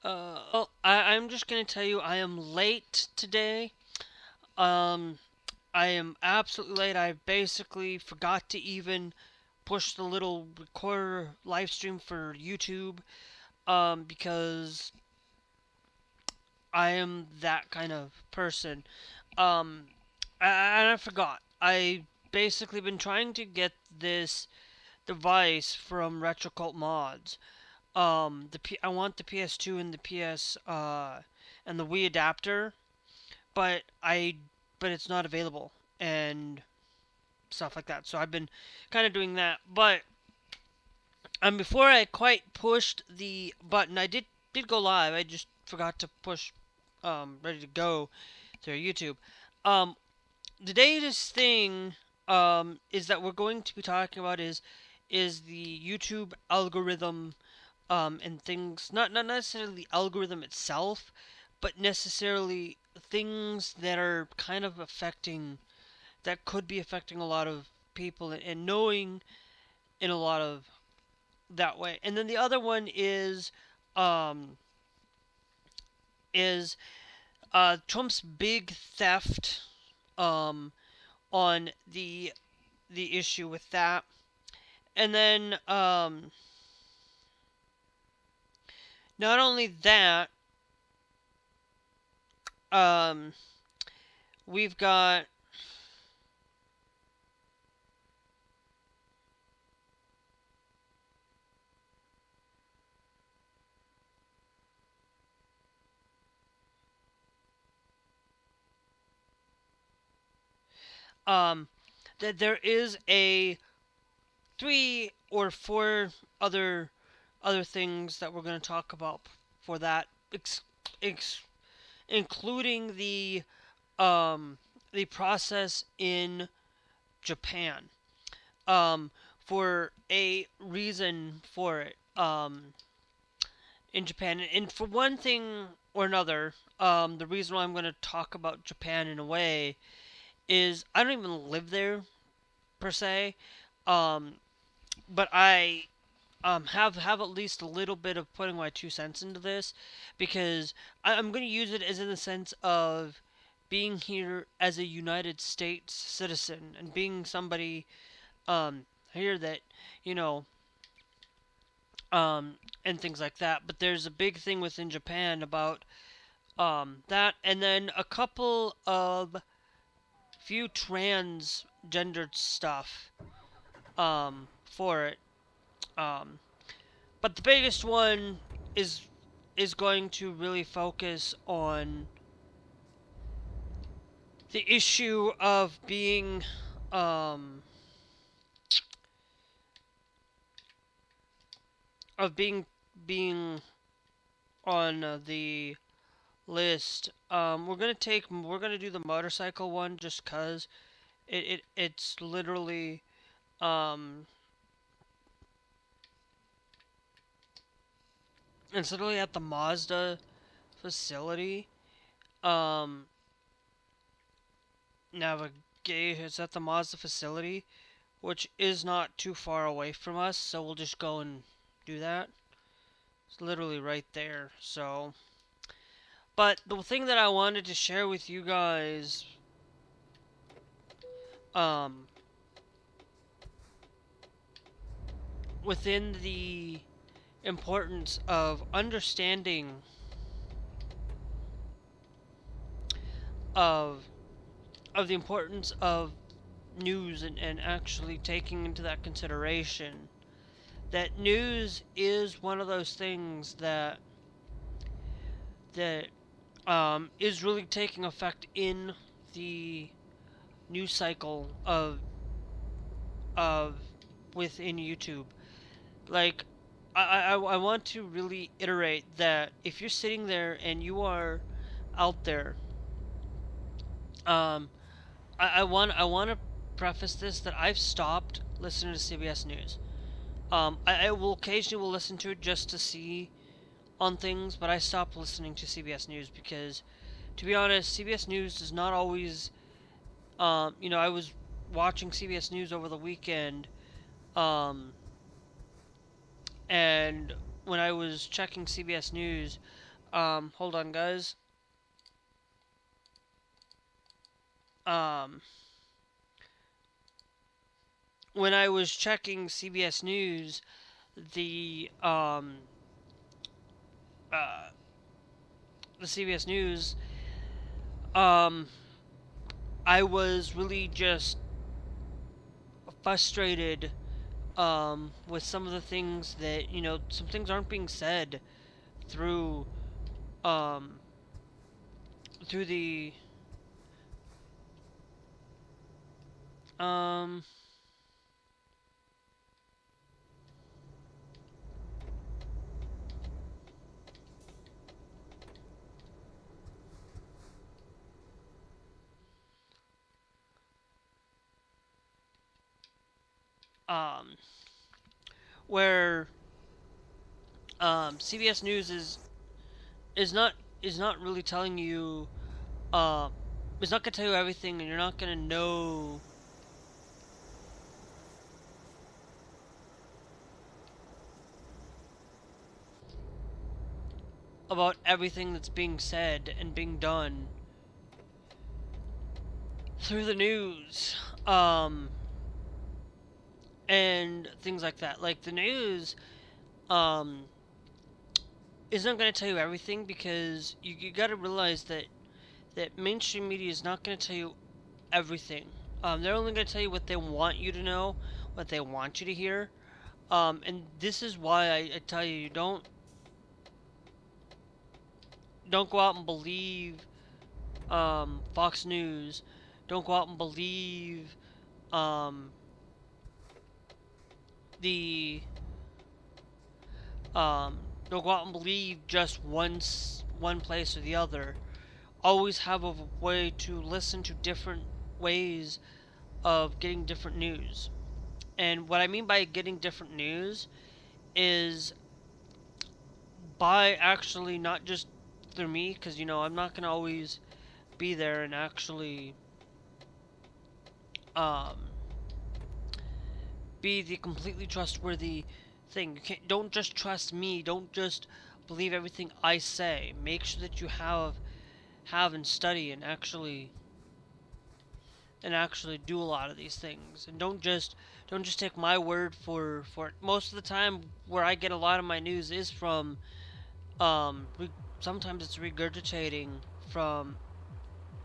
I'm just gonna tell you I am late today. Um, I am absolutely late. I basically forgot to even push the little recorder live stream for YouTube. Because I am that kind of person. Um, and I forgot. I basically been trying to get this device from Retrocult Mods. I want the PS2 and the PS and the Wii adapter, but it's not available and stuff like that. So I've been kind of doing that, but before I quite pushed the button, I did go live. I just forgot to push ready to go through YouTube. Um, Today's thing is that we're going to be talking about is the YouTube algorithm and things, not necessarily the algorithm itself, but necessarily things that are kind of affecting, that could be affecting a lot of people, and knowing in a lot of that way. And then the other one um, is Trump's big theft um, on the issue with that. And then not only that, um, we've got um, that there is a three or four other things that we're going to talk about for that, ex- including the process in Japan. Um, for a reason for it. In Japan, and for one thing or another, the reason why I'm going to talk about Japan in a way is I don't even live there per se, um, but I have at least a little bit of putting my 2 cents into this, because I'm going to use it as in the sense of being here as a United States citizen and being somebody here that you know and things like that. But there's a big thing within Japan about that, and then a couple of few transgendered stuff for it. Um, but the biggest one is going to really focus on the issue um, of being on the list. We're gonna do the motorcycle one just cause it's literally um it's literally at the Mazda facility. Um, Navigate. It's at the Mazda facility, which is not too far away from us. So we'll just go and do that. It's literally right there. So, but the thing that I wanted to share with you guys, um, within the importance of understanding of the importance of news, and actually taking into that consideration that news is one of those things that is really taking effect in the news cycle of within YouTube. Like, I want to really iterate that if you're sitting there and you are out there, um, I want to preface this that I've stopped listening to CBS News. I will occasionally will listen to it just to see on things, but I stopped listening to CBS News because, to be honest, CBS News does not always. I was watching CBS News over the weekend, um, and when I was checking CBS News, hold on, guys. Um, when I was checking CBS News, the uh, the CBS News, um, I was really just frustrated with some of the things that, some things aren't being said through um, through the um, um, where CBS News is not is not really telling you uh, it's not gonna tell you everything, and you're not gonna know about everything that's being said and being done through the news, and things like that. Like the news, um, isn't going to tell you everything, because you got to realize that mainstream media is not going to tell you everything. They're only going to tell you what they want you to know, what they want you to hear. And this is why I tell you, don't go out and believe Fox News. Don't go out and believe um, the don't go out and believe just one place or the other. Always have a way to listen to different ways of getting different news. And what I mean by getting different news is by actually not just through me, because I'm not gonna always be there and actually um, be the completely trustworthy thing. Don't just trust me. Don't just believe everything I say. Make sure that you have and study and actually do a lot of these things. And don't just take my word for it. Most of the time, where I get a lot of my news is from sometimes it's regurgitating from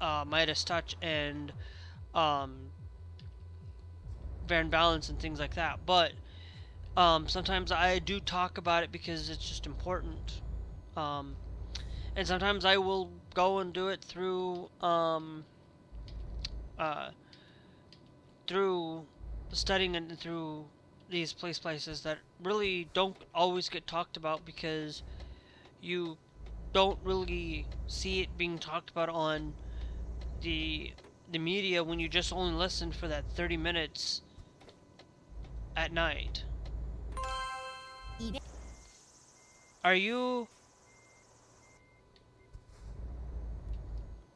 Midas Touch and um, Van Balance and things like that. But sometimes I do talk about it because it's just important. Um, and sometimes I will go and do it uh, through studying and through these places that really don't always get talked about, because you don't really see it being talked about on the the media when you just only listen for that 30 minutes at night. Are you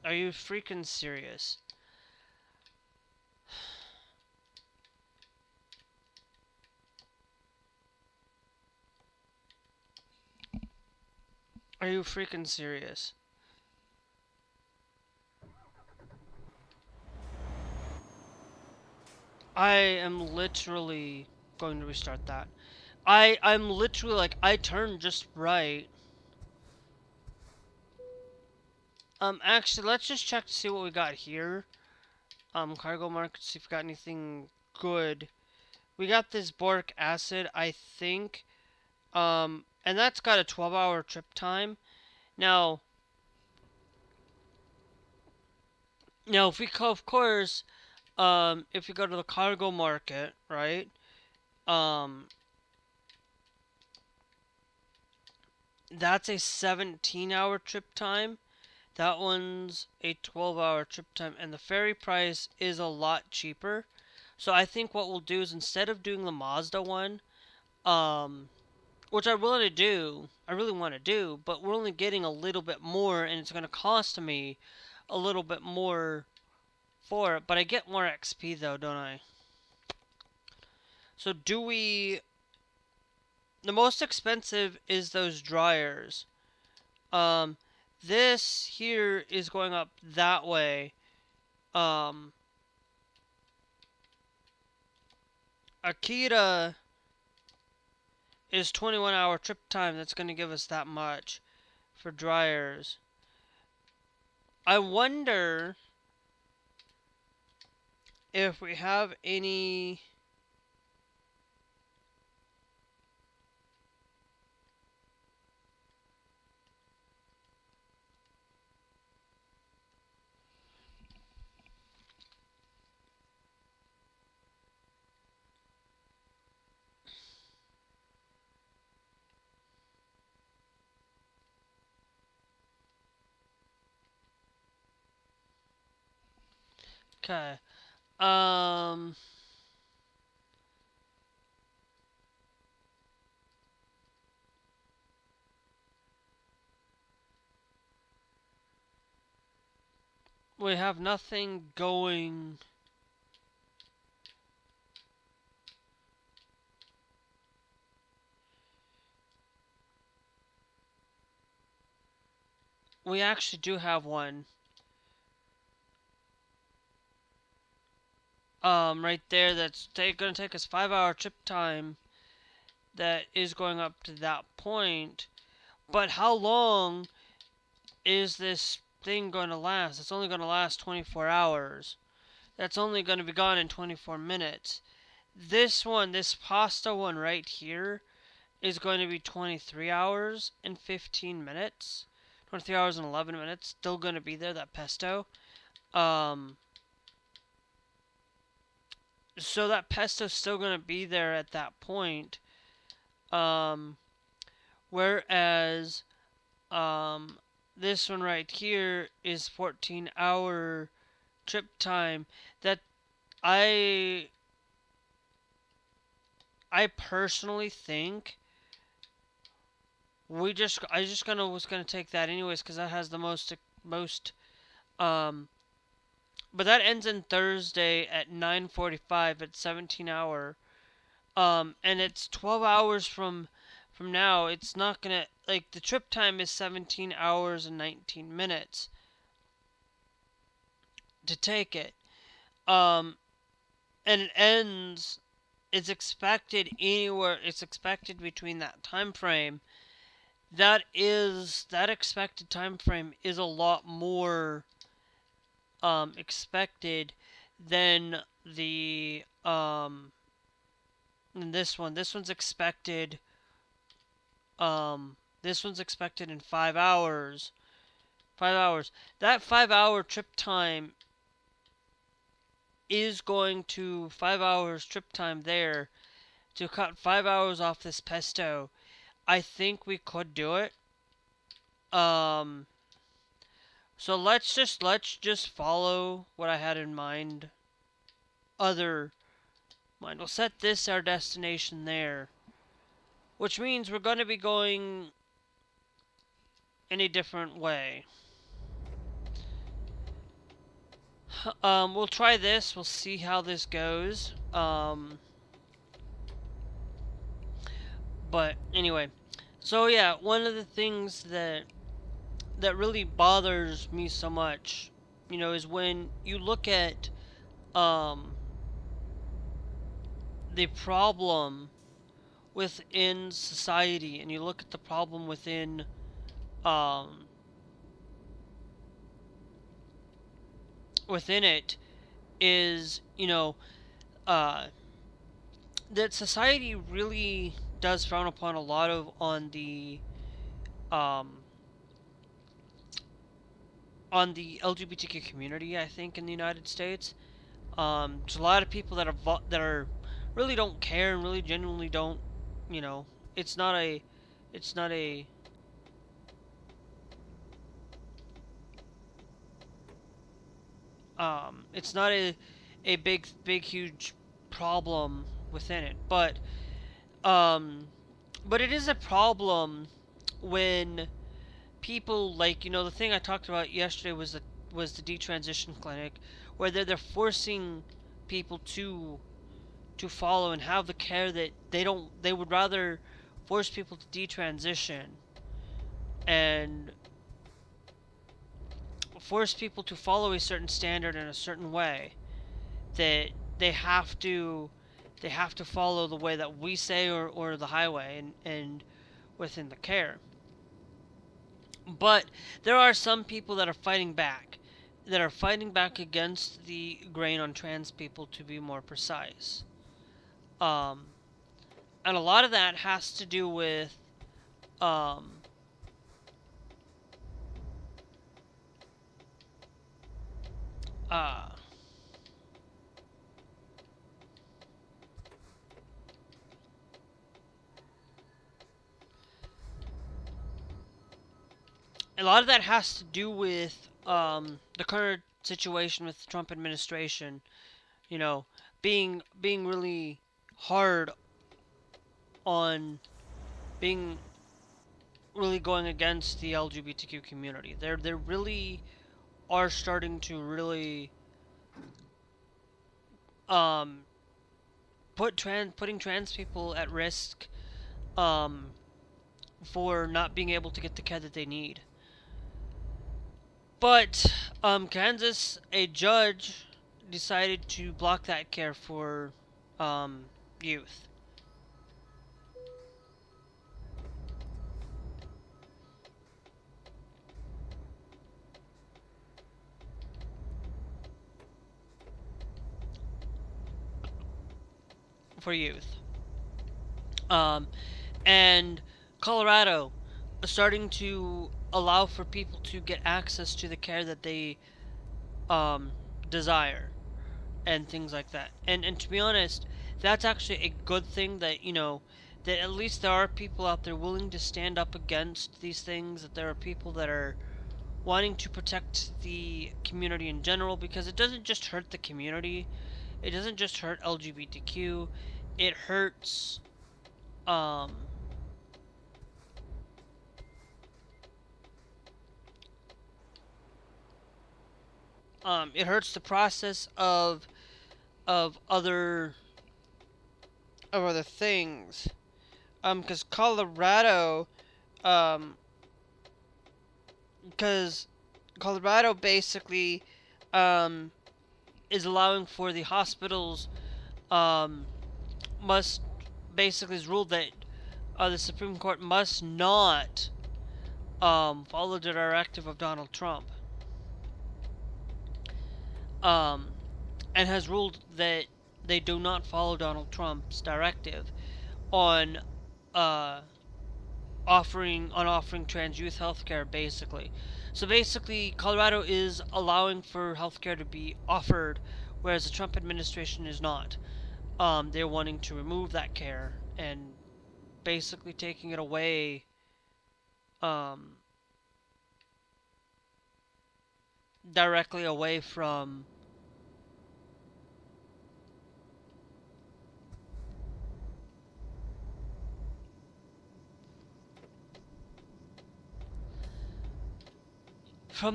are you freaking serious? Are you freaking serious? I am literally going to restart that. I'm literally like, I turned just right. Actually, let's just check to see what we got here. Cargo market, see if we got anything good. We got this boric acid, I think. And that's got a 12-hour trip time. Now, if we go, of course, if we go to the cargo market, right? Um, that's a 17-hour trip time. That one's a 12-hour trip time, and the ferry price is a lot cheaper. So I think what we'll do is, instead of doing the Mazda one, which I really want to do, but we're only getting a little bit more, and it's going to cost me a little bit more for it. But I get more XP though, don't I? So the most expensive is those dryers. This here is going up that way. Akita is 21-hour trip time. That's going to give us that much for dryers. I wonder if we have any... Okay. We have nothing going... We actually do have one. Right there, that's gonna take us 5-hour trip time. That is going up to that point. But how long is this thing going to last? It's only going to last 24 hours. That's only going to be gone in 24 minutes. This one, this pasta one right here, is going to be 23 hours and 15 minutes. 23 hours and 11 minutes. Still going to be there, that pesto. So that pesto's still going to be there at that point. Whereas, this one right here is 14-hour trip time. That I personally think I was gonna take that anyways because that has the most. But that ends in Thursday at 9:45 at 17-hour. And it's 12 hours from now. It's not gonna, like, the trip time is 17 hours and 19 minutes to take it. And it ends, it's expected between that time frame. That expected time frame is a lot more expected than the than this one. This one's expected in 5 hours. 5 hours. That 5-hour trip time is going to 5 hours trip time there to cut 5 hours off this pesto. I think we could do it. So let's just follow what I had in mind. We'll set this our destination there, which means we're going to be going in a different way. We'll try this. We'll see how this goes. But anyway, so yeah, one of the things that really bothers me so much, is when you look at the problem within society, and you look at the problem within it is, that society really does frown upon a lot of on the LGBTQ community, I think, in the United States. There's a lot of people that are really don't care and really genuinely don't, it's not a it's not a big huge problem within it, but it is a problem when people, like, the thing I talked about yesterday was the detransition clinic, where they're forcing people to follow and have the care that they would rather force people to detransition and force people to follow a certain standard in a certain way, that they have to follow the way that we say, or the highway, and within the care. But there are some people that are fighting back, against the grain on trans people, to be more precise. Um, and a lot of that has to do with um, uh, the current situation with the Trump administration. You know, being really hard on being really going against the LGBTQ community. They really are starting to really um, putting trans people at risk, um, for not being able to get the care that they need. But Kansas, a judge decided to block that care for youth. For youth. Um, and Colorado is starting to allow for people to get access to the care that they desire, and things like that. And to be honest, that's actually a good thing, that that at least there are people out there willing to stand up against these things. That there are people that are wanting to protect the community in general, because it doesn't just hurt the community. It doesn't just hurt LGBTQ. It hurts um it hurts the process of other things. Because Colorado, um, because Colorado basically, um, is allowing for the hospitals, um, must basically is ruled that the Supreme Court must not follow the directive of Donald Trump, um, and has ruled that they do not follow Donald Trump's directive on uh, offering trans youth healthcare, basically. So basically, Colorado is allowing for healthcare to be offered, whereas the Trump administration is not. They're wanting to remove that care and basically taking it away, um, directly away from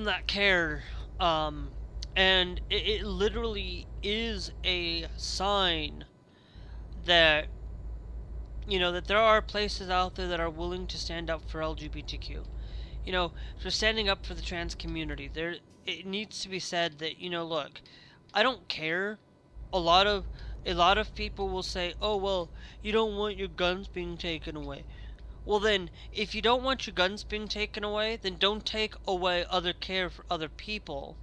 that care. Um, and it literally is a sign that that there are places out there that are willing to stand up for LGBTQ. For standing up for the trans community. There, it needs to be said that look, I don't care. A lot of people will say, "Oh well, you don't want your guns being taken away." Well then, if you don't want your guns being taken away, then don't take away other care for other people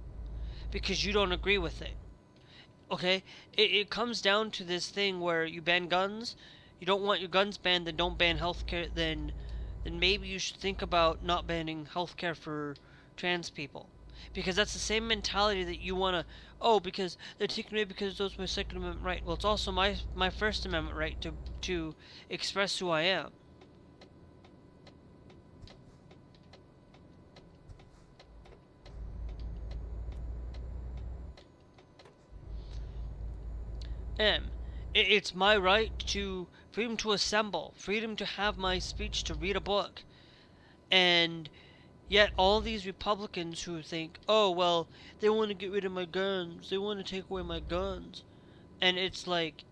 because you don't agree with it. Okay? It comes down to this thing where you ban guns. You don't want your guns banned, then don't ban healthcare. Then maybe you should think about not banning healthcare for trans people, because that's the same mentality that you want to. Oh, because they're taking away because that's my Second Amendment right. Well, it's also my First Amendment right to express who I am. M. It's my right to freedom to assemble, freedom to have my speech, to read a book. And yet all these Republicans who think, "Oh, well, they want to get rid of my guns. They want to take away my guns." And it's like,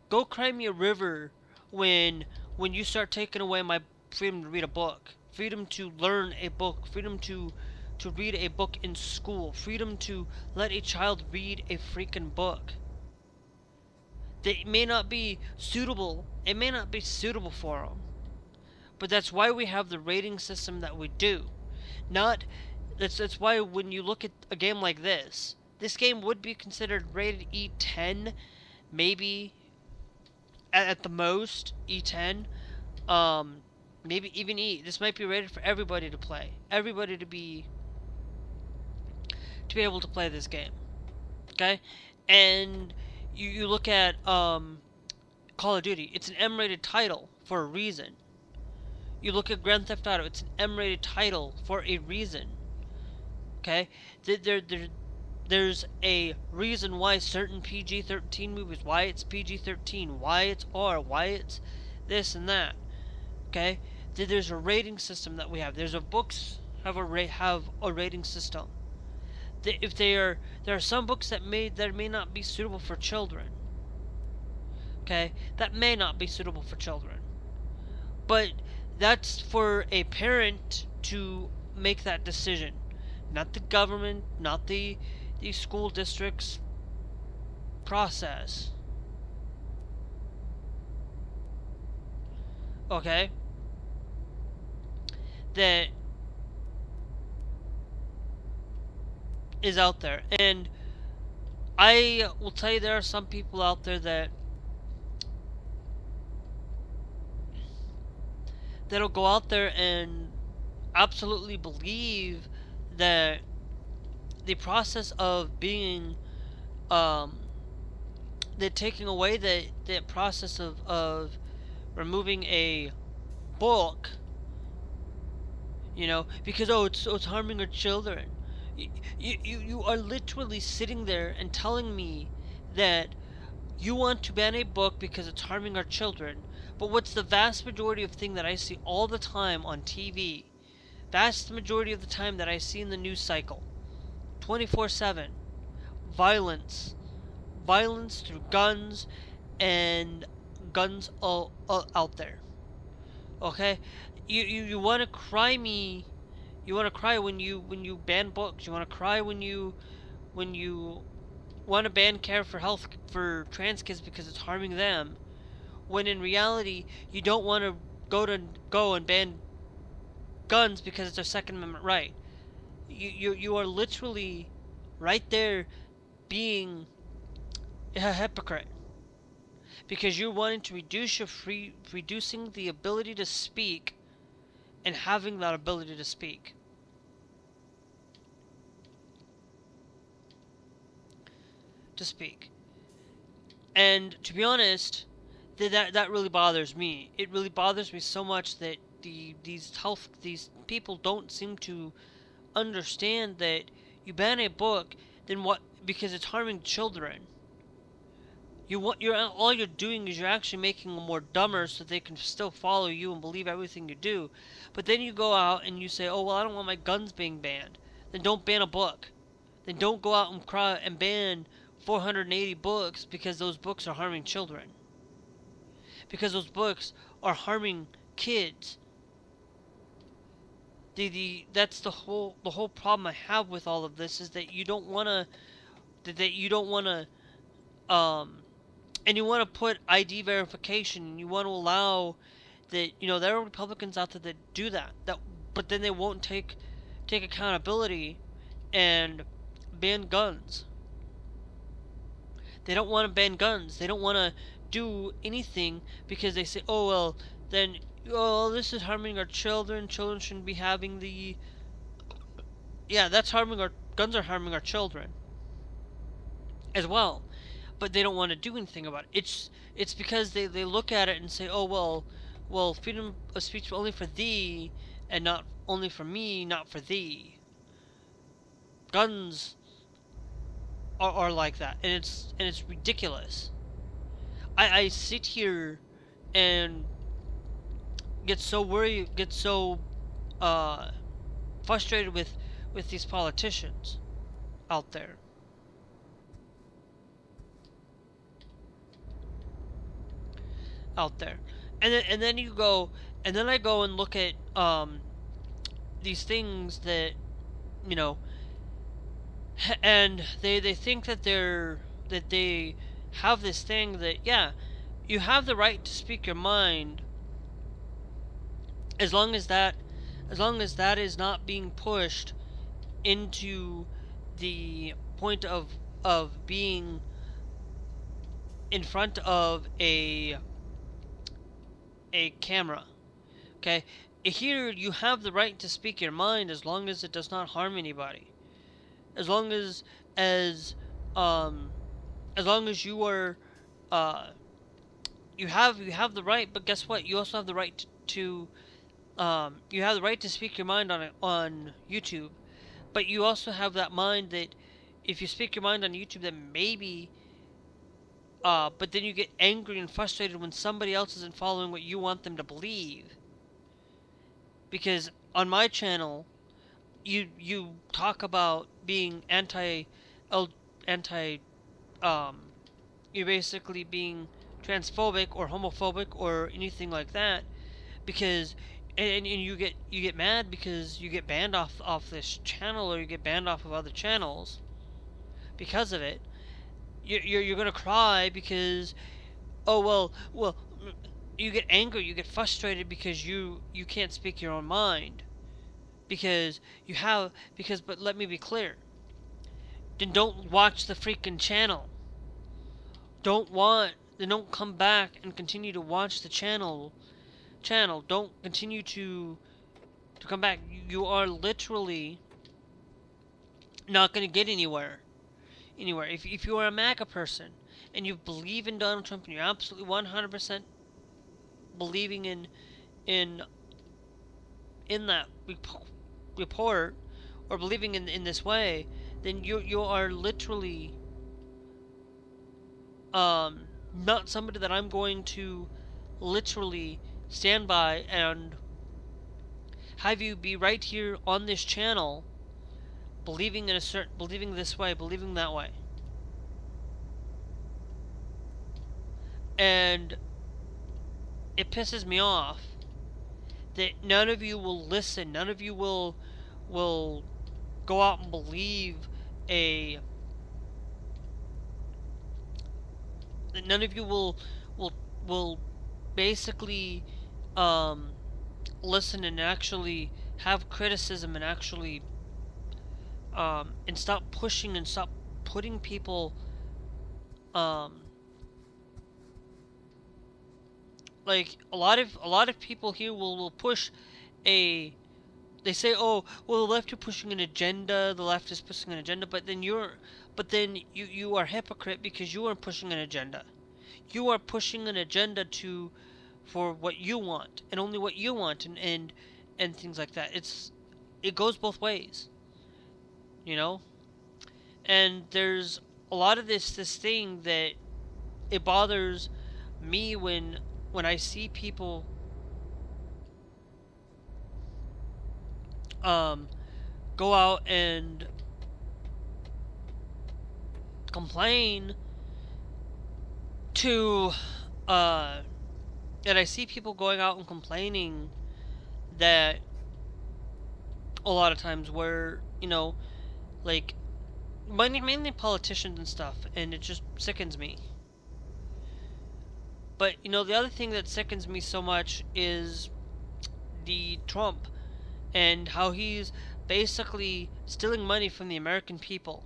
go cry me a river when you start taking away my freedom to read a book, freedom to learn a book, freedom to read a book in school, freedom to let a child read a freaking book. That may not be suitable, it may not be suitable for them. But that's why we have the rating system that we do. That's why when you look at a game like this game would be considered rated E10, maybe at the most E10, maybe even E. This might be rated for everybody to play, everybody to be able to play this game. Okay, and you look at Call of Duty. It's an M-rated title for a reason. You look at Grand Theft Auto. It's an M-rated title for a reason. Okay, there's a reason why certain PG-13 movies, why it's PG-13, why it's R, why it's this and that. Okay, there's a rating system that we have. There's books have a rating system. If there are some books that may not be suitable for children. Okay, that may not be suitable for children, but that's for a parent to make that decision, not the government, not the school district's process. Okay, that is out there. And I will tell you, there are some people out there that'll go out there and absolutely believe that the process of being that taking away the process of removing a book, because it's harming our children. You are literally sitting there and telling me that you want to ban a book because it's harming our children. But what's the vast majority of thing that I see all the time on TV? Vast majority of the time that I see in the news cycle. 24/7. Violence. Violence through guns, and guns all out there. Okay? You want to cry me. You want to cry when you ban books. You want to cry when you want to ban care for health for trans kids because it's harming them. When in reality, you don't want to go and ban guns because it's a Second Amendment right. You are literally right there being a hypocrite, because you're wanting to reducing the ability to speak and having that ability to speak. And to be honest, that really bothers me. It really bothers me so much that these people don't seem to understand that you ban a book, then what? Because it's harming children. All you're doing is you're actually making them more dumber so they can still follow you and believe everything you do. But then you go out and you say, oh, well, I don't want my guns being banned. Then don't ban a book. Then don't go out and cry and ban 480 books because those books are harming children. Because those books are harming kids. That's the whole problem I have with all of this, is that you don't want to and you want to put ID verification, and you want to allow that, there are Republicans out there that do that, but then they won't take accountability and ban guns. They don't want to ban guns. They don't want to do anything because they say, oh, well, then, this is harming our children. Children shouldn't be having the... Yeah, guns are harming our children as well. But they don't want to do anything about it. It's because they look at it and say, oh, well, freedom of speech only for thee, and not only for me, not for thee. Guns are like that, and it's ridiculous. I sit here and get so worried, get so frustrated with these politicians out there. And then you go, and then I go and look at these things that you know, and they think that they have this thing that, yeah, you have the right to speak your mind as long as that is not being pushed into the point of being in front of a camera. Okay, here you have the right to speak your mind as long as it does not harm anybody. As long as um as long as you are uh you have the right, but guess what? You also have the right to you have the right to speak your mind on YouTube, but you also have that mind that if you speak your mind on YouTube, then maybe but then you get angry and frustrated when somebody else isn't following what you want them to believe. Because on my channel, you talk about being anti um you're basically being transphobic or homophobic or anything like that, because and you get mad because you get banned off this channel, or you get banned off of other channels because of it. You're gonna cry because, oh well, you get angry, you get frustrated because you can't speak your own mind, because but let me be clear, then don't watch the freaking channel. Don't come back and continue to watch the channel. Don't continue to come back. You are literally not going to get anywhere. If you are a MAGA person and you believe in Donald Trump and you're absolutely 100% believing in that report, or believing in this way, then you are literally not somebody that I'm going to literally stand by and have you be right here on this channel believing believing this way, believing that way. And it pisses me off that none of you will listen, none of you will go out and believe none of you will basically listen and actually have criticism and actually and stop pushing and stop putting people like a lot of people here will push they say, oh well, the left are pushing an agenda, the left is pushing an agenda, but then you are a hypocrite because you aren't pushing an agenda. You are pushing an agenda for what you want and only what you want, and things like that. It goes both ways, you know. And there's a lot of this thing that it bothers me when I see people go out and complain to and I see people going out and complaining that a lot of times where, you know, like mainly politicians and stuff, and it just sickens me. But you know, the other thing that sickens me so much is the Trump and how he's basically stealing money from the American people,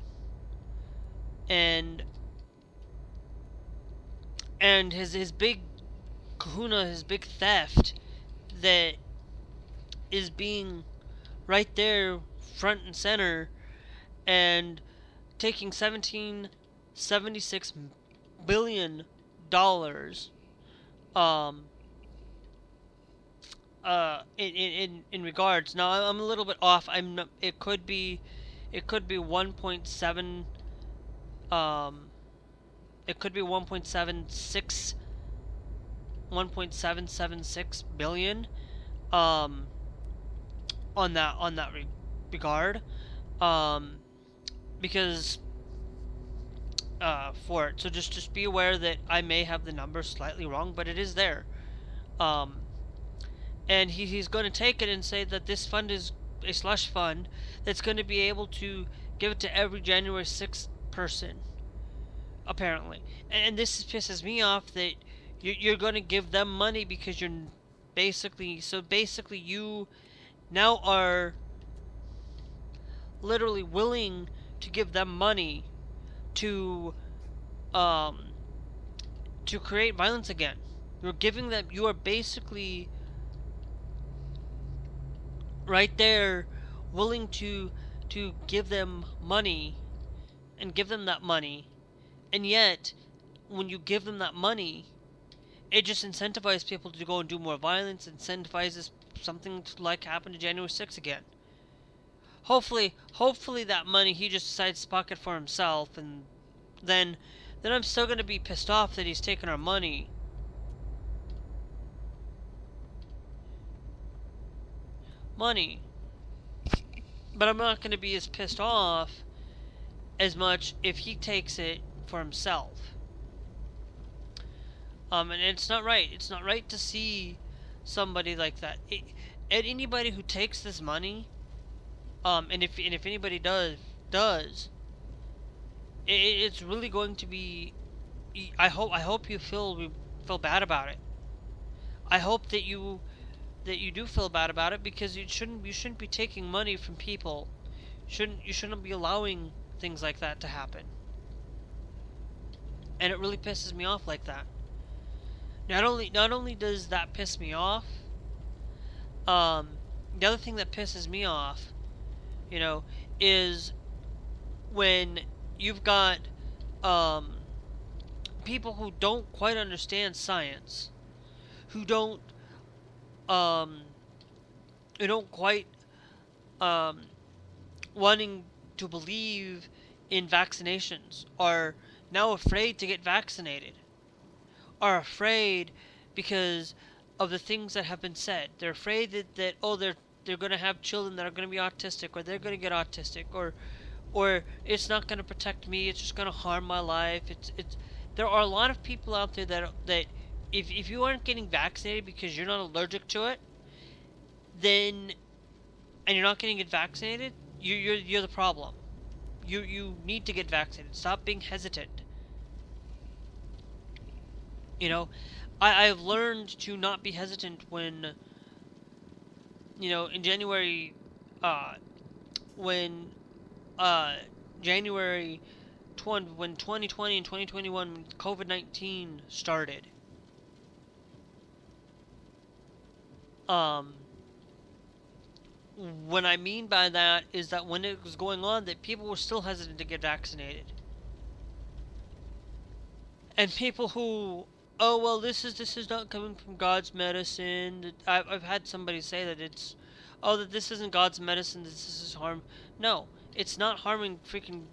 and his big kahuna, his big theft that is being right there front and center, and taking $76 billion in regards. Now I'm a little bit off. I'm not, it could be 1.7 it could be 1.776 billion on that regard, because for it. So just be aware that I may have the numbers slightly wrong, but it is there. And he's going to take it and say that this fund is a slush fund that's going to be able to give it to every January 6th person, apparently. And this pisses me off that you're going to give them money because you're basically you now are literally willing to give them money to um to create violence again. You are basically right there willing to give them money and give them that money, and yet when you give them that money, it just incentivizes people to go and do more violence, incentivizes something to like happen to January 6th again. Hopefully that money he just decides to pocket for himself, and then I'm still gonna be pissed off that he's taking our money. But I'm not gonna be as pissed off as much if he takes it for himself. And it's not right. It's not right to see somebody like that. And anybody who takes this money, and if anybody does, it's really going to be. I hope you feel bad about it. I hope that you do feel bad about it, because you shouldn't be taking money from people. You shouldn't be allowing things like that to happen. And it really pisses me off like that. Not only does that piss me off, the other thing that pisses me off, is when you've got people who don't quite understand science, who don't quite wanting to believe in vaccinations, are now afraid to get vaccinated, are afraid because of the things that have been said. They're afraid that they're going to have children that are going to be autistic, or they're going to get autistic, or it's not going to protect me, it's just going to harm my life. There are a lot of people out there that if you aren't getting vaccinated because you're not allergic to it, then, and you're not getting it vaccinated, you're the problem. You need to get vaccinated. Stop being hesitant. I've learned to not be hesitant when, in January, when January when 2020 and 2021, when COVID-19 started. What I mean by that is that when it was going on, that people were still hesitant to get vaccinated. And people who, oh well, this is not coming from God's medicine. I've had somebody say that that this isn't God's medicine. This is harm. No, it's not harming freaking.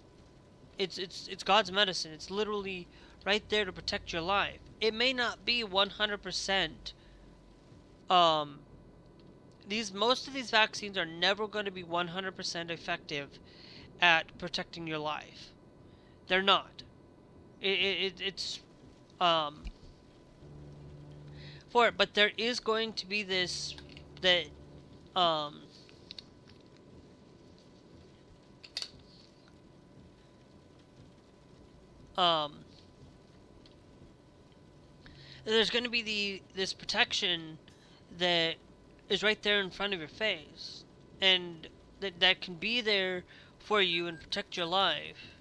It's God's medicine. It's literally right there to protect your life. It may not be 100%. Most of these vaccines are never going to be 100% effective at protecting your life. They're not. It's for it, but there is going to be this that there's going to be this protection that is right there in front of your face, and that can be there for you and protect your life.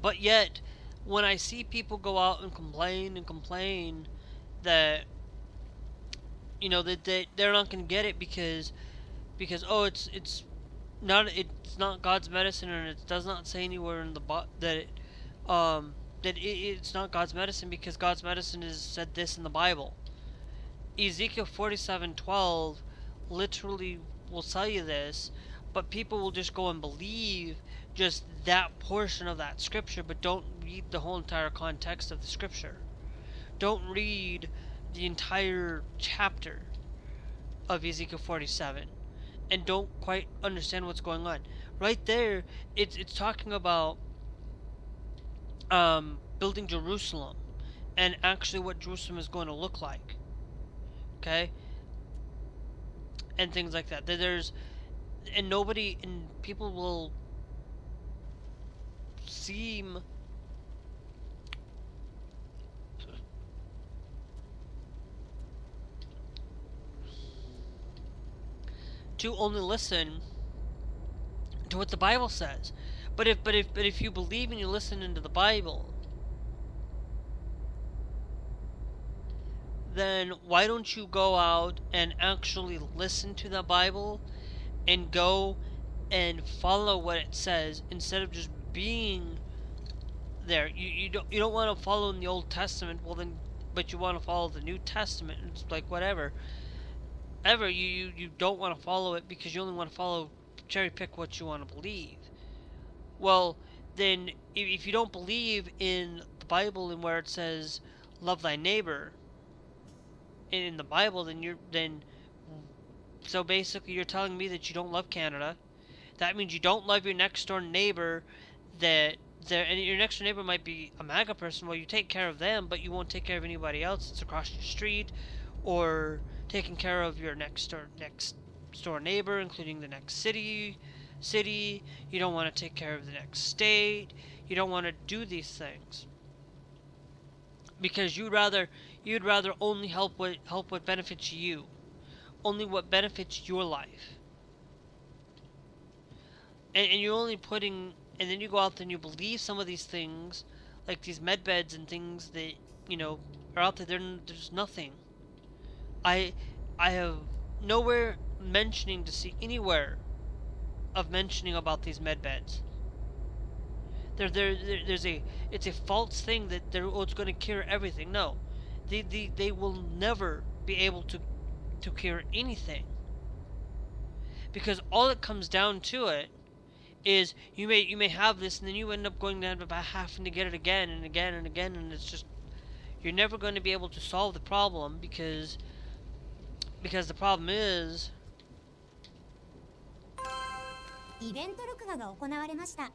But yet, when I see people go out and complain that that they're not going to get it because it's not God's medicine, and it does not say anywhere in the it's not God's medicine, because God's medicine is said this in the Bible. Ezekiel 47:12 literally will tell you this, but people will just go and believe just that portion of that scripture, but don't read the whole entire context of the scripture. Don't read the entire chapter of Ezekiel 47, and don't quite understand what's going on. right there, it's talking about building Jerusalem and actually what Jerusalem is going to look like. Okay, and things like that. There's and nobody and people will seem to only listen to what the Bible says. But if you believe and you listen into the Bible, then why don't you go out and actually listen to the Bible and go and follow what it says instead of just being there. You don't want to follow in the Old Testament, well then, but you want to follow the New Testament. It's like whatever. You don't want to follow it because you only want to follow cherry pick what you want to believe. Well, then if you don't believe in the Bible and where it says love thy neighbor in the Bible, then so basically you're telling me that you don't love Canada. That means you don't love your next door neighbor. And your next door neighbor might be a MAGA person. Well, you take care of them, but you won't take care of anybody else that's across your street, or taking care of your next door neighbor, including the next city. You don't want to take care of the next state. You don't want to do these things because you'd rather only help what benefits you, only what benefits your life. And you're only putting, and then you go out there and you believe some of these things, like these med beds and things that are out there. There's nothing. I have nowhere mentioning to see anywhere of mentioning about these med beds. It's a false thing that it's going to cure everything. No, they will never be able to cure anything, because all it comes down to it is you may have this and then you end up going down about having to get it again and again and again, and it's just you're never going to be able to solve the problem because the problem is イベント録画が行われました。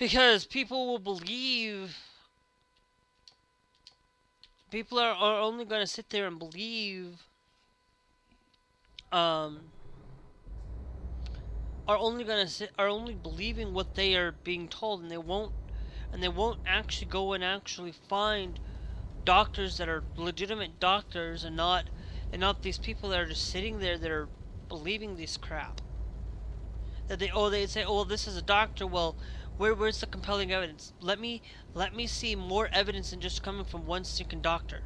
because people will believe. People are only going to sit there and believe, are only believing what they are being told, and they won't actually go and actually find doctors that are legitimate doctors, and not these people that are just sitting there that are believing this crap. That they say, oh, this is a doctor. Well, where's the compelling evidence? Let me see more evidence than just coming from one stinking doctor.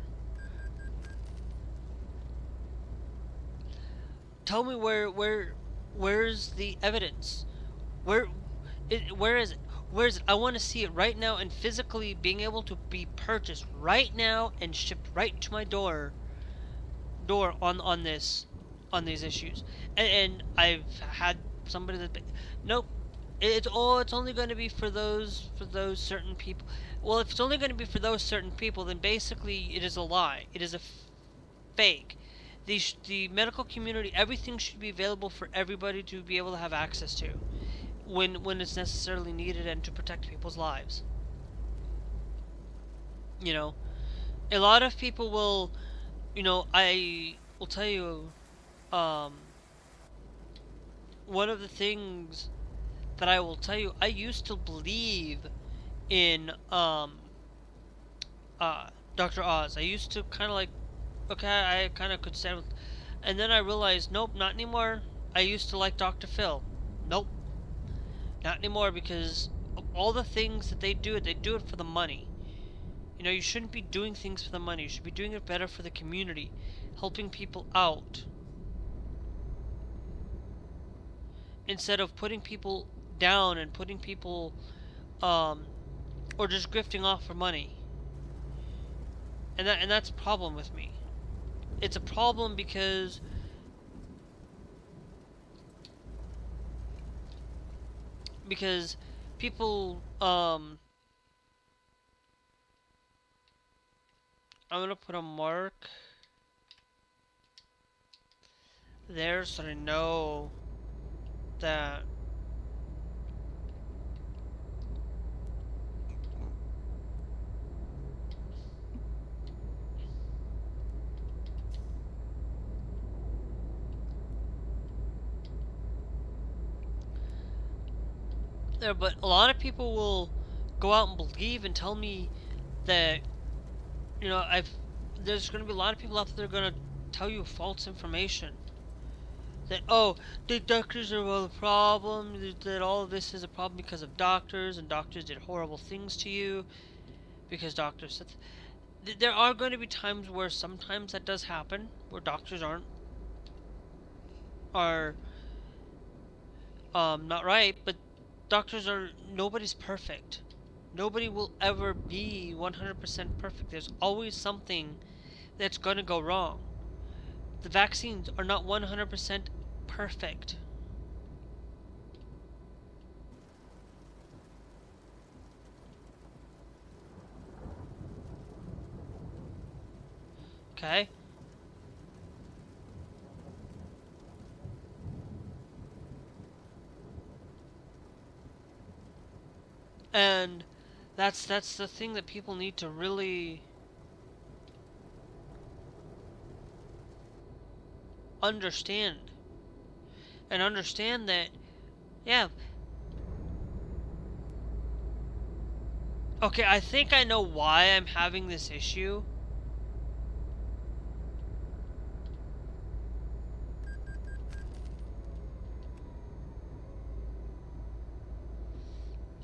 Tell me where's the evidence? Where is it? Where is it? I want to see it right now, and physically being able to be purchased right now and shipped right to my door on these issues. And I've had somebody that nope. It's only going to be for those certain people. Well, if it's only going to be for those certain people, then basically it is a lie. It is a fake. The medical community, everything should be available for everybody to be able to have access to when it's necessarily needed and to protect people's lives. A lot of people will, I will tell you, one of the things that I will tell you, I used to believe in Dr. Oz. I used to kind of like, okay, I kind of could stand with, and then I realized, nope, not anymore. I used to like Dr. Phil. Nope, not anymore, because of all the things that they do it for the money. You shouldn't be doing things for the money. You should be doing it better for the community, helping people out, instead of putting people down and putting people or just grifting off for money. And that's a problem with me. It's a problem because people I'm gonna put a mark there so they know that there. But a lot of people will go out and believe and tell me that, you know, there's going to be a lot of people out there going to tell you false information. That, oh, the doctors are all the problem, that all of this is a problem because of doctors, and doctors did horrible things to you because doctors said. There are going to be times where sometimes that does happen, where doctors are not right, but nobody's perfect. Nobody will ever be 100% perfect. There's always something that's going to go wrong. The vaccines are not 100% perfect. Okay? And that's the thing that people need to really understand. And understand that, yeah, okay, I think I know why I'm having this issue.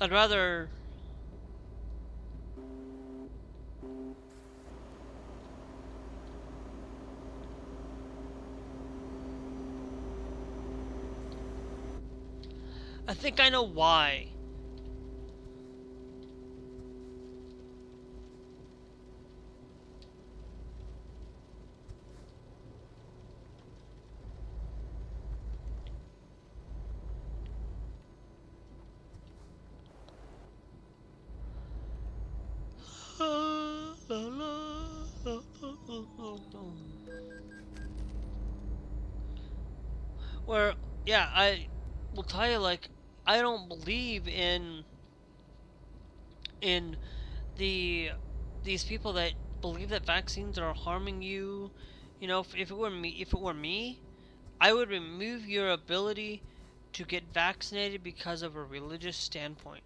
I'd rather I think I know why. Where, yeah, I will tell you, like, I don't believe in the these people that believe that vaccines are harming you. You know, if it were me, I would remove your ability to get vaccinated because of a religious standpoint.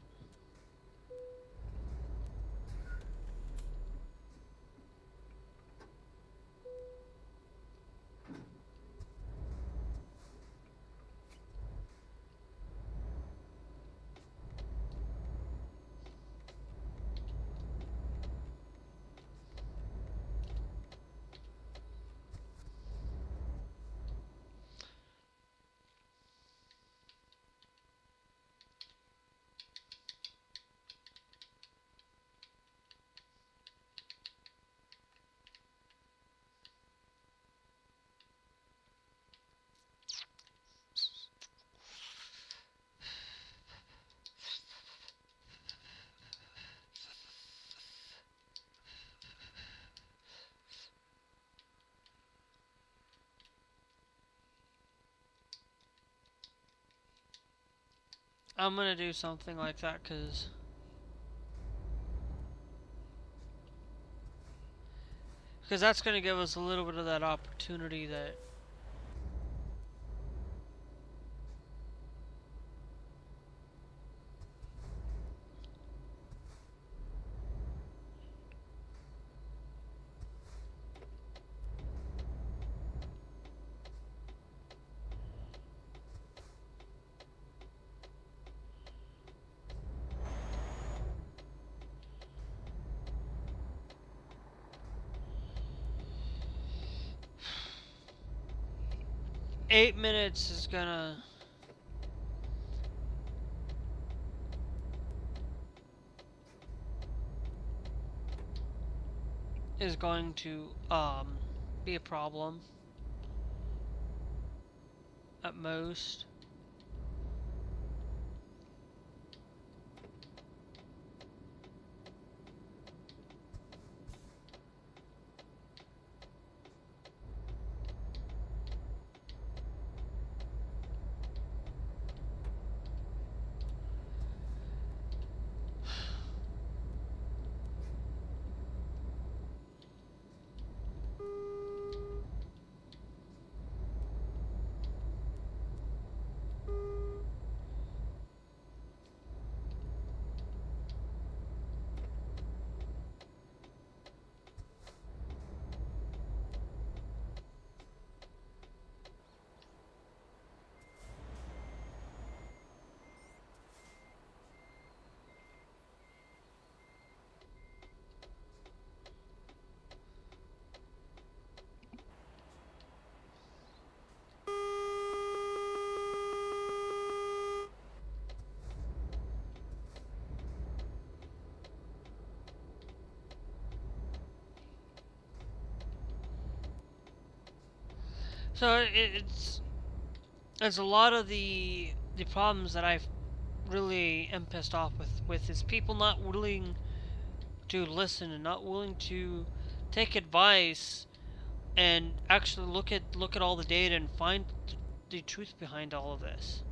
'Cause I'm gonna do something like that because that's gonna give us a little bit of that opportunity that 8 minutes is going to be a problem at most. So it's a lot of the problems that I've really am pissed off with is people not willing to listen and not willing to take advice and actually look at all the data and find the truth behind all of this.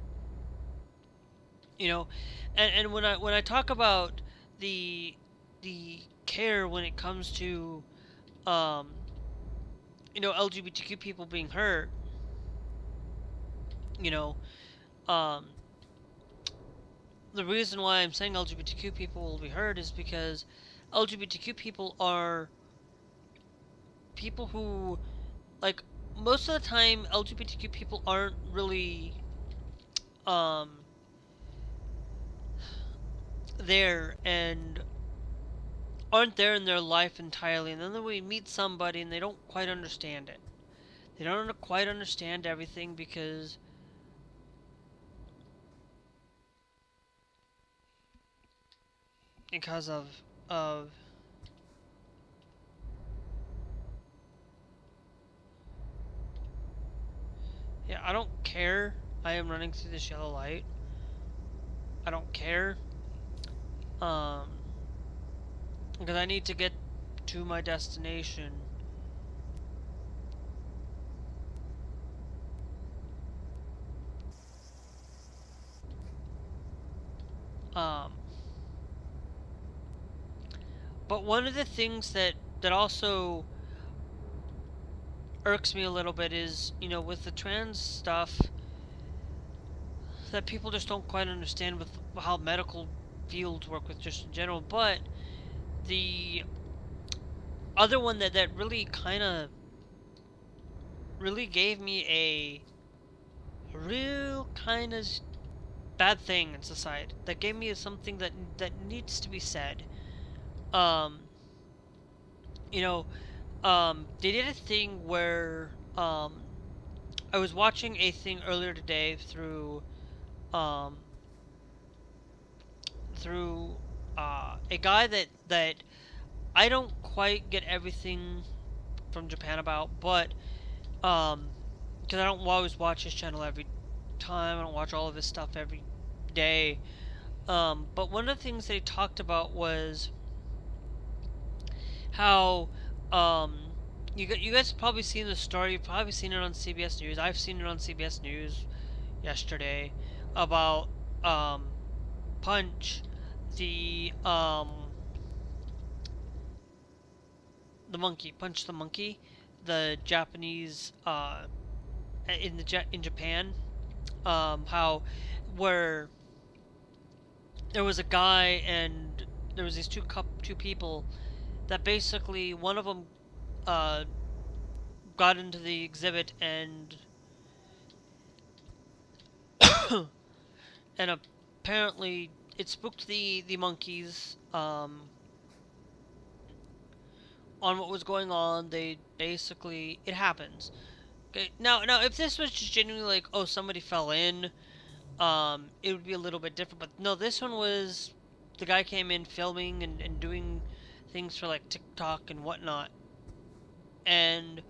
You know, and when I talk about the care when it comes to um, LGBTQ people being hurt, you know, um, the reason why I'm saying LGBTQ people will be hurt is because LGBTQ people are people who, like, most of the time LGBTQ people aren't really um there and aren't there in their life entirely, and then we meet somebody and they don't quite understand it. They don't quite understand everything because of yeah, I don't care. I am running through this yellow light. I don't care. Um because I need to get to my destination. Um but one of the things that also irks me a little bit is, with the trans stuff, that people just don't quite understand with how medical fields work with just in general. But the other one that really kind of really gave me a real kind of bad thing in society, that gave me something that needs to be said. Um, you know, they did a thing where I was watching a thing earlier today um through a guy that I don't quite get everything from Japan about, but because I don't always watch his channel every time, I don't watch all of his stuff every day. But one of the things that he talked about was how you guys have probably seen the story. You've probably seen it on CBS News. I've seen it on CBS News yesterday about Punch, the Punch the monkey, the Japanese in Japan, how where there was a guy and there was these two people that basically one of them uh, got into the exhibit and apparently it spooked the monkeys on what was going on. They basically it happens. Okay, now if this was just genuinely like, oh, somebody fell in, it would be a little bit different. But no, this one was the guy came in filming and doing things for like TikTok and whatnot, and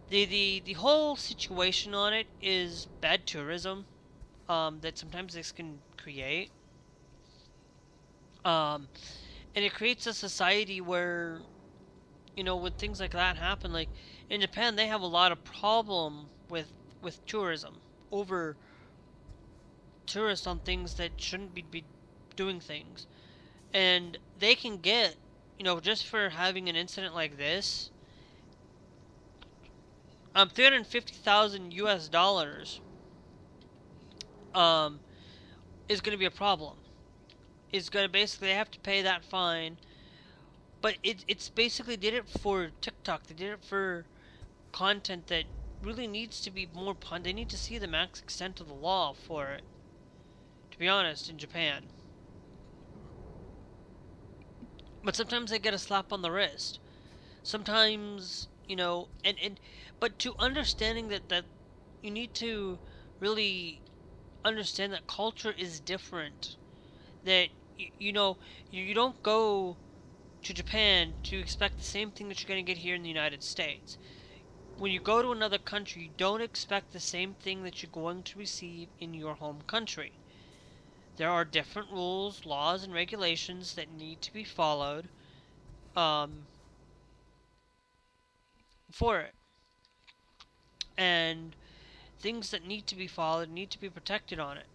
the whole situation on it is bad tourism that sometimes this can create. Um, and it creates a society where, when things like that happen, like in Japan, they have a lot of problem with tourism over tourists on things that shouldn't be doing things, and they can get, just for having an incident like this, 350,000 US dollars um is going to be a problem. Is going to basically they have to pay that fine, but it's basically did it for TikTok. They did it for content that really needs to be more pun. They need to see the max extent of the law for it. To be honest, in Japan, but sometimes they get a slap on the wrist. Sometimes, and but to understanding that you need to really understand that culture is different. That you don't go to Japan to expect the same thing that you're going to get here in the United States. when you go to another country, don't expect the same thing that you're going to receive in your home country. There are different rules, laws, and regulations that need to be followed um, for it. And things that need to be followed need to be protected on it.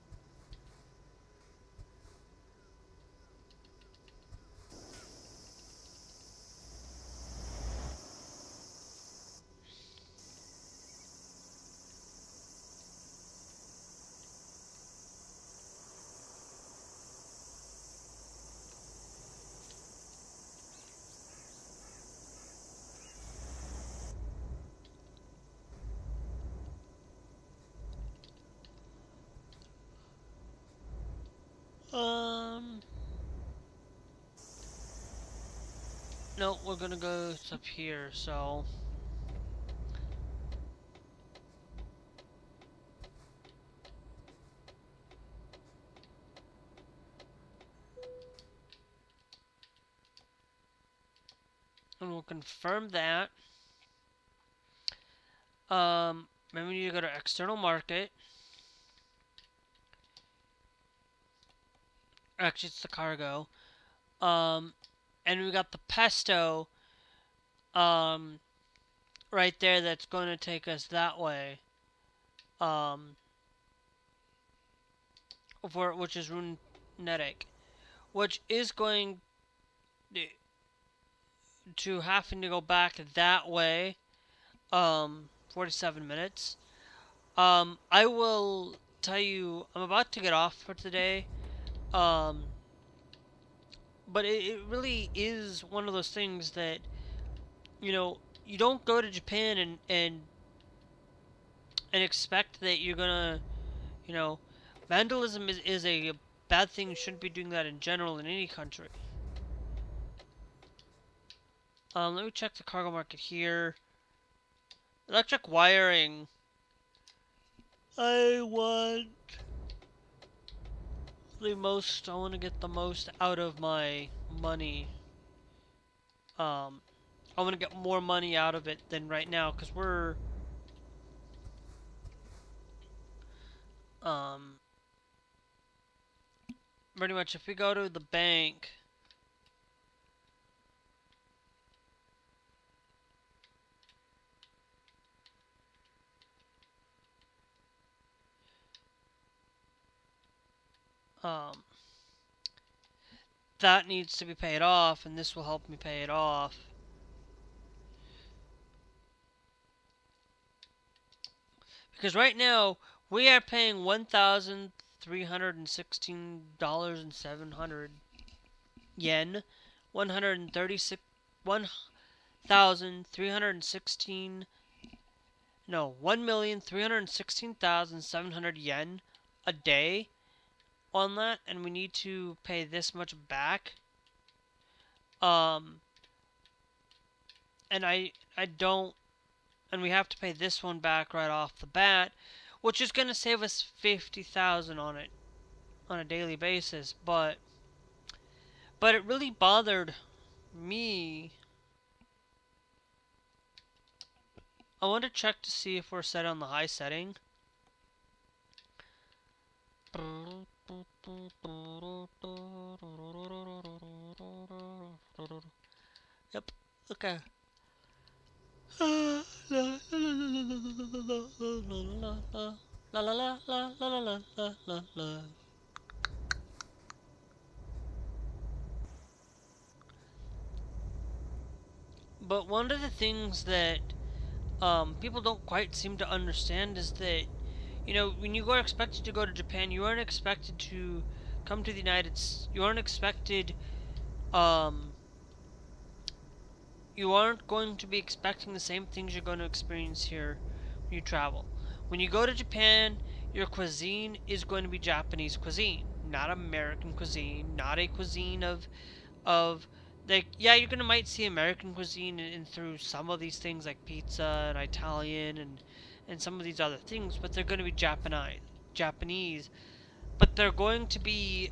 Um, no, we're gonna go up here, so. And we'll confirm that. Then we need to go to external market. Actually, it's the cargo. And we got the pesto, right there that's going to take us that way. Which is runetic. Which is going to having to go back that way. 47 minutes. I will tell you, I'm about to get off for today. But it really is one of those things that, you don't go to Japan and expect that you're gonna, vandalism is a bad thing. You shouldn't be doing that in general in any country. Let me check the cargo market here. Electric wiring. I want to get the most out of my money. I want to get more money out of it than right now, because we're pretty much, if we go to the bank, that needs to be paid off, and this will help me pay it off. Because right now, we are paying $1,316.700 yen, 1,316, no, 1,316,700 yen a day on that, and we need to pay this much back. And I don't, and we have to pay this one back right off the bat, which is going to save us 50,000 on it on a daily basis, but it really bothered me. I want to check to see if we're set on the high setting. Yep, okay. But one of the things that people don't quite seem to understand is that, when you are expected to go to Japan, you aren't expected to come to the United States. You aren't expected, you aren't going to be expecting the same things you're going to experience here when you travel. When you go to Japan, your cuisine is going to be Japanese cuisine, not American cuisine, not a cuisine of like, yeah, you're gonna might see American cuisine in through some of these things like pizza and Italian and some of these other things, but they're gonna be Japanese, but they're going to be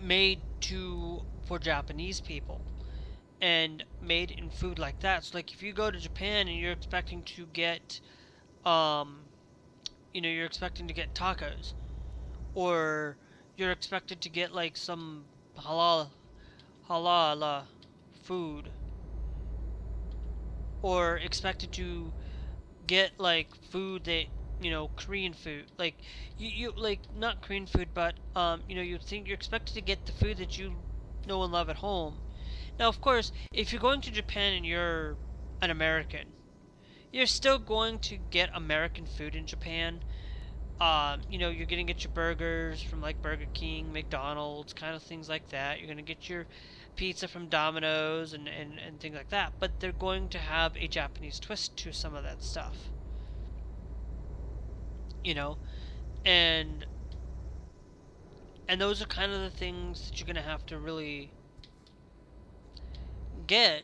made for Japanese people. and made in food like that. So like if you go to Japan and you're expecting to get um you're expecting to get tacos, or you're expected to get like some halal food, or expected to get like food that Korean food, like you like not Korean food, but you think you're expected to get the food that you know and love at home. Now of course, if you're going to Japan and you're an American, you're still going to get American food in Japan. You're gonna get your burgers from like Burger King, McDonald's, kind of things like that. You're gonna get your pizza from Domino's and things like that. But they're going to have a Japanese twist to some of that stuff. You know, and those are kind of the things that you're gonna have to really get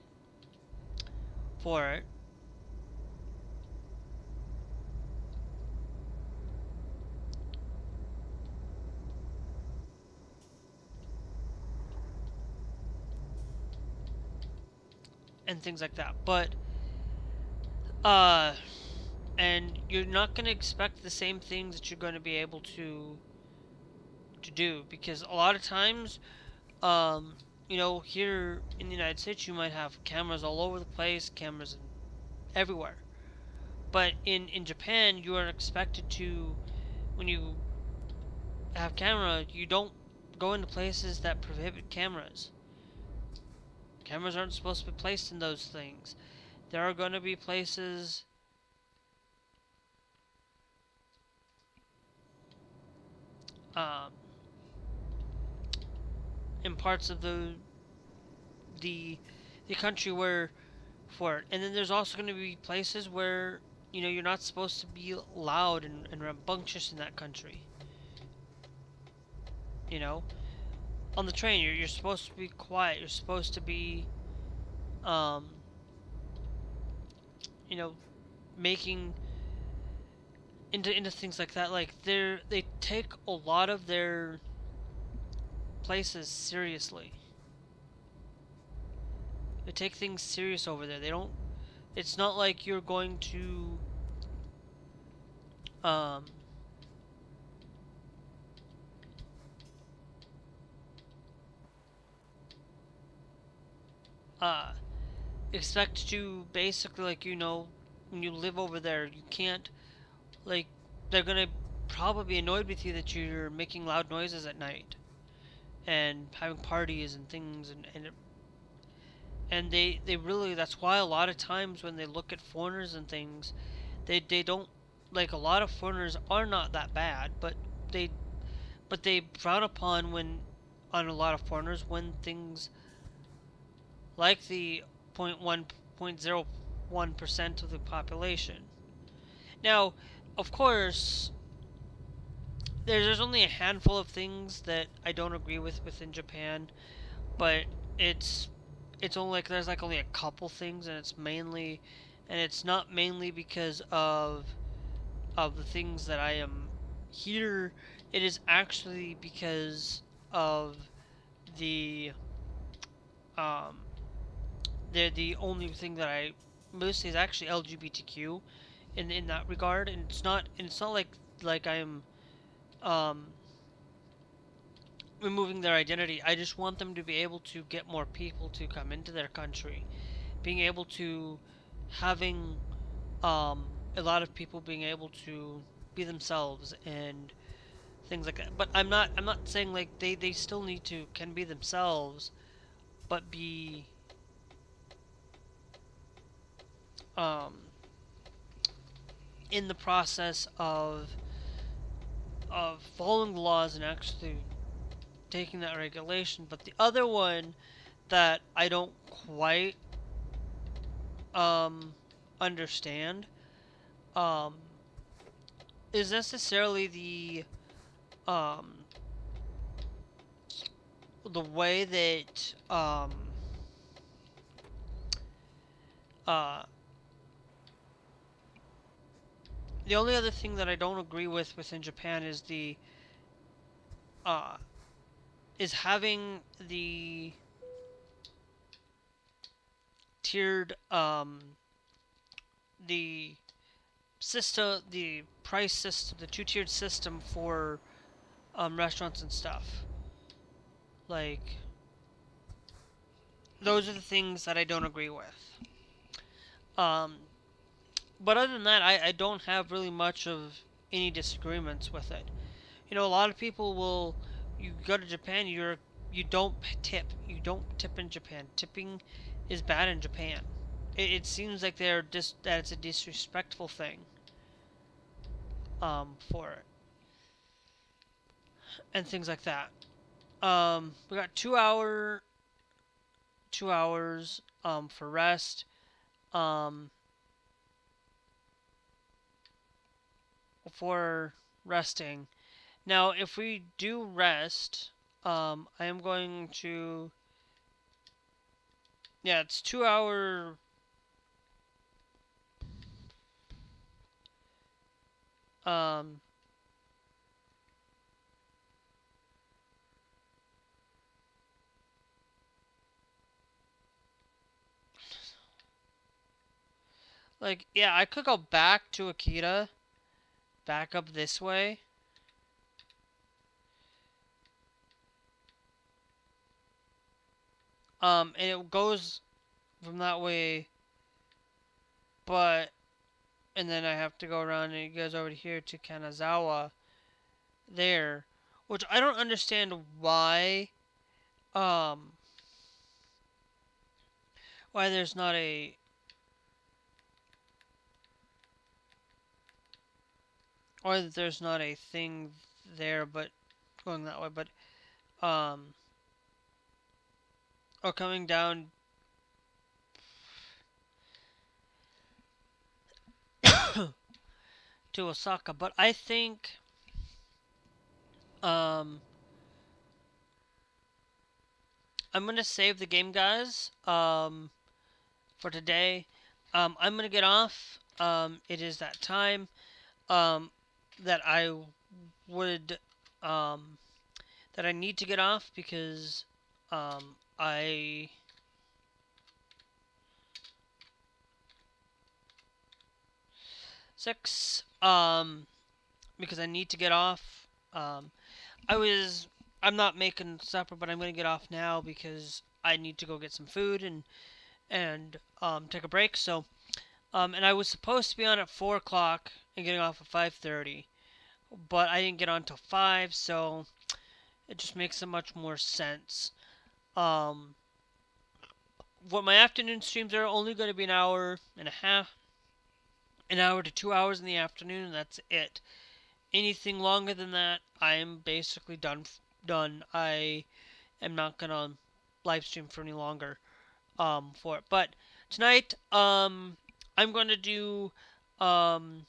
for it. And things like that. But uh and you're not going to expect the same things that you're going to be able to do, because a lot of times um here in the United States you might have cameras all over the place, cameras everywhere. But in Japan, you are expected to, when you have camera, you don't go into places that prohibit cameras. Cameras aren't supposed to be placed in those things. There are going to be places um, in parts of the the country where for it, and then there's also going to be places where you're not supposed to be loud and rambunctious in that country. You know, on the train, you're supposed to be quiet. You're supposed to be um, you know, making into things like that. Like they take a lot of their places seriously. They take things serious over there. They don't. It's not like you're going to um, uh, expect to basically, like, when you live over there, you can't, like, they're gonna probably be annoyed with you that you're making loud noises at night and having parties and things, and they really, that's why a lot of times when they look at foreigners and things, they don't, like, a lot of foreigners are not that bad, they they frown upon when on a lot of foreigners when things like the 0.1% of the population. Now, of course, there's only a handful of things that I don't agree with within Japan, but it's only like there's like only a couple things, and it's not mainly because of the things that I am here. It is actually because of the um the only thing that I mostly is actually LGBTQ in that regard, and it's not like I'm um removing their identity. I just want them to be able to get more people to come into their country, being able to having a lot of people being able to be themselves and things like that. But I'm not saying like they still need to can be themselves, but be um in the process of following the laws and actually taking that regulation. But the other one that I don't quite um understand um is necessarily um the way that uh the only other thing that I don't agree with within Japan is the uh is having tiered the system, the price system, the two-tiered system for restaurants and stuff. Like, those are the things that I don't agree with. Um, but other than that, I don't have really much of any disagreements with it. You know, a lot of people will. You go to Japan, you don't tip. You don't tip in Japan. Tipping is bad in Japan. It seems like that it's a disrespectful thing. For it and things like that. We got 2 hours for rest. Um, for resting. Now, if we do rest, I am going to. Yeah, it's 2 hour. Um, like, yeah, I could go back to Akita, back up this way. And it goes from that way, but and then I have to go around and it goes over here to Kanazawa there, which I don't understand um why there's not a or that there's not a thing there but going that way, but um or coming down to Osaka, but I think um I'm gonna save the game, guys, for today. I'm gonna get off. It is that time um that I would um that I need to get off because I six because I need to get off. I was I'm not making supper, but I'm gonna get off now because I need to go get some food and take a break. So and I was supposed to be on at 4 o'clock and getting off at 5:30, but I didn't get on till 5, so it just makes so much more sense. Um, what my afternoon streams are only going to be an hour and a half, an hour to 2 hours in the afternoon, and that's it. Anything longer than that, I am basically done. Done. I am not gonna live stream for any longer. For it, but tonight, I'm going to do um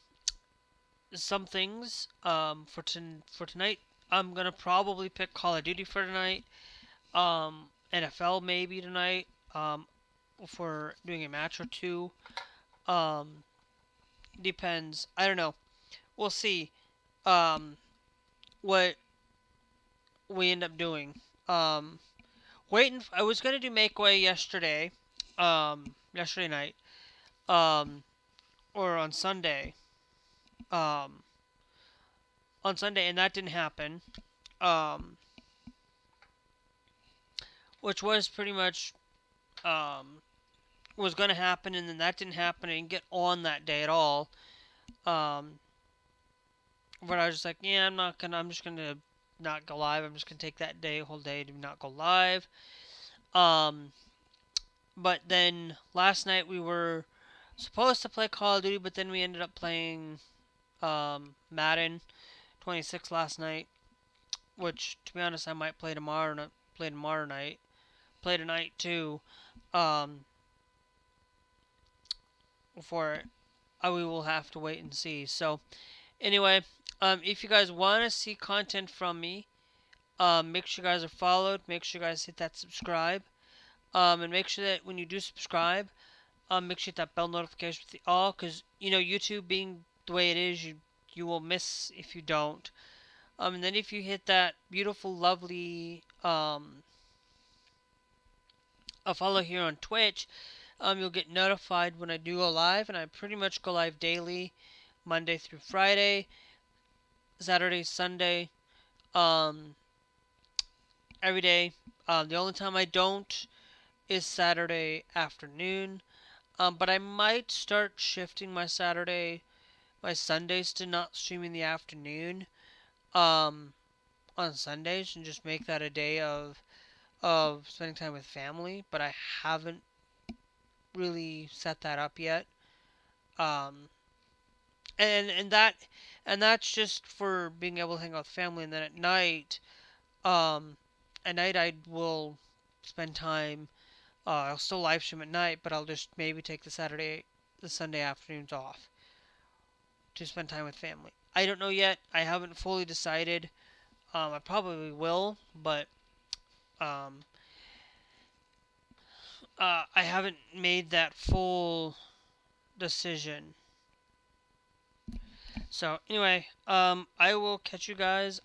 some things for tonight. I'm gonna probably pick Call of Duty for tonight. NFL maybe tonight. For doing a match or two. Um, Depends. I don't know. We'll see. Um, what we end up doing. Waiting. I was gonna do Make Way yesterday. Yesterday night. Um, or on Sunday. Um, on Sunday, and that didn't happen. Um, which was pretty much was gonna happen, and then that didn't happen. I didn't get on that day at all. Um, but I was just like, yeah, I'm not gonna. I'm just gonna not go live. I'm just gonna take that day, whole day, to not go live. Um, but then last night we were supposed to play Call of Duty, but then we ended up playing Madden 26 last night, which to be honest, I might play tomorrow. Play tomorrow night. Play tonight too. Um, for it, we will have to wait and see. So anyway, if you guys want to see content from me, make sure you guys are followed. Make sure you guys hit that subscribe. And make sure that when you do subscribe, make sure you hit that bell notification with the all, because you know YouTube being the way it is, you will miss if you don't. And then if you hit that beautiful, lovely a follow here on Twitch, You'll get notified when I do go live, and I pretty much go live daily, Monday through Friday, Saturday, Sunday, um, every day. The only time I don't is Saturday afternoon. But I might start shifting my Sundays to not stream in the afternoon. Um, on Sundays, and just make that a day of spending time with family. But I haven't really set that up yet. Um, and that's just for being able to hang out with family. And then um, at night I will spend time. I'll still live stream at night, but I'll just maybe take the Sunday afternoons off to spend time with family. I don't know yet. I haven't fully decided. I probably will, but um, I haven't made that full decision. So anyway, I will catch you guys